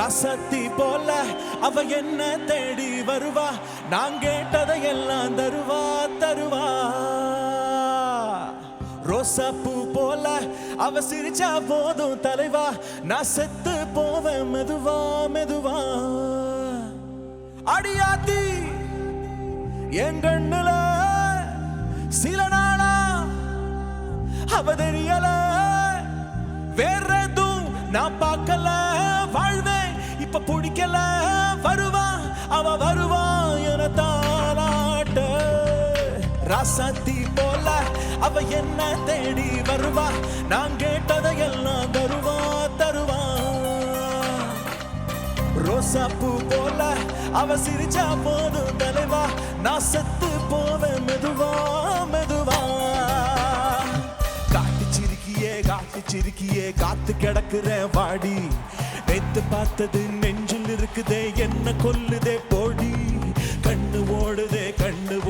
ராசத்தி போல அவ என்ன தேடி வருவா, நான் கேட்டதையெல்லாம் தருவா தருவா. ரோசா பூ போல அவ சிரிச்சா போதும் தலைவா, நான் செத்து போவேன் மெதுவா மெதுவா. அடியாத்தி என் கண்ணுல சில நாளா அவ தெரியல, வேற எதுவும் நான் பார்க்கல. வாழ்வேன் இப்ப பிடிக்கல, வருவா அவ வருவா என தாராட்ட. ராசாத்தி போல அவ என்ன தேடி வருவா, நான் கேட்டதையெல்லாம் தருவா தருவா. ரோசா பூ போல அவ சிரிச்சா போதும் தலைவா, நான் செத்து போவேன் மெதுவா மெதுவா. காட்டு சிரிக்கியே காத்து கிடக்குற வாடி, நேத்து பார்த்தது நெஞ்சில் இருக்குதே என்ன கொல்லுதே போடி. கண்ணு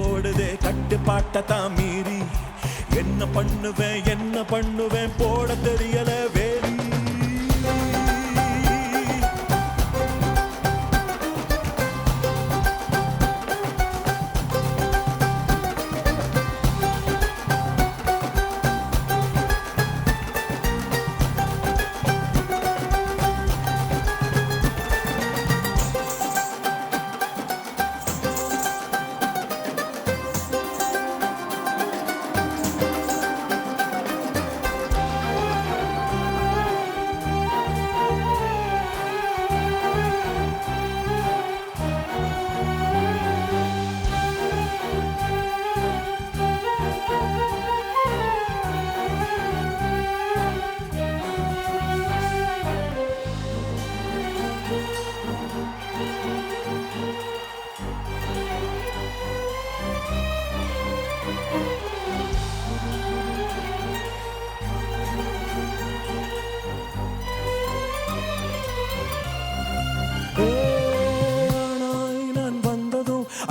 ஓடுதே கட்டுப்பாட்டத்தான் மீறி, என்ன பண்ணுவேன் போட தெரியல வேலி.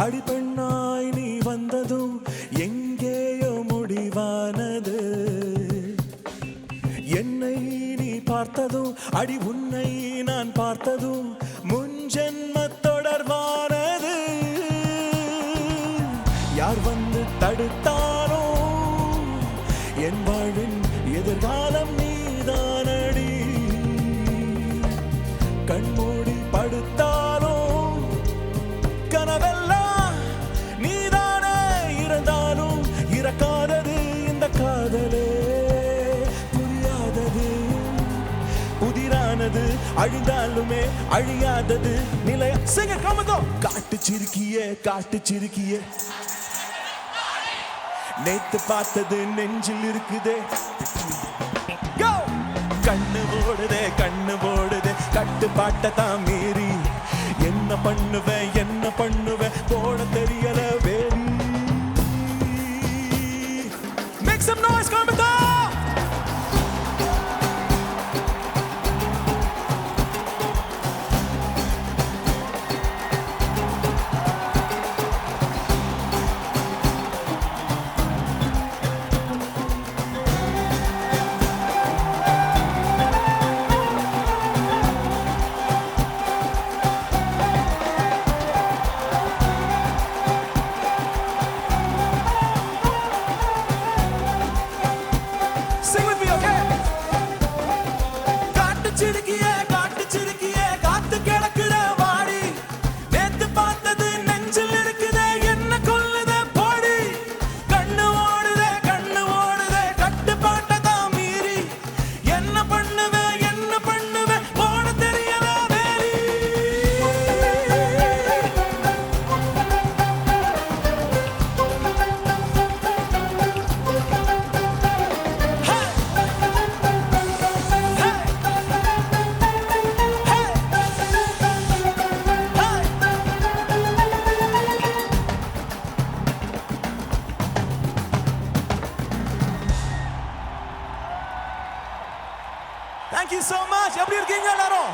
அடிப்பெண்ணாய் நீ வந்ததும் எங்கேயோ முடிவானது. என்னை நீ பார்த்ததும் அடி உன்னை நான் பார்த்ததும் முன்ஜென்ம தொடர்பானது. யார் வந்து தடுத்தாரோ என் வாழ்வின் எதிர்காலம் நீதானடி. கண்மூடி படுத்தாரோ கனவெல்லாம் நீதானே, இருந்தாலும் இறக்காதது இந்த காதலே. புரியாதது புதிரானது, அழிந்தாலுமே அழியாதது நிலை. சிங்க கமதோ காட்டு சிரிக்கியே நேத்து பார்த்தது நெஞ்சில் இருக்குதே. கண்ணு ஓடுதே கட்டுப்பாட்டத்தான் மீறி, என்ன பண்ணுவேன் போட தெரியல வேலி. Make some noise, Karmita! காட்டு சிரிக்கியே காத்து கிடக்குற வாடி, நேத்து பார்த்தது நெஞ்சில் இருக்குதே என்ன கொல்லுதே போடி. கண்ணு ஓடுதே கட்டுப்பாட்டத்தான் மீறி, என்ன பண்ணுவேன் போட தெரியல வேலி. Thank you so much. எப்படி இருக்கீங்க எல்லாரும்?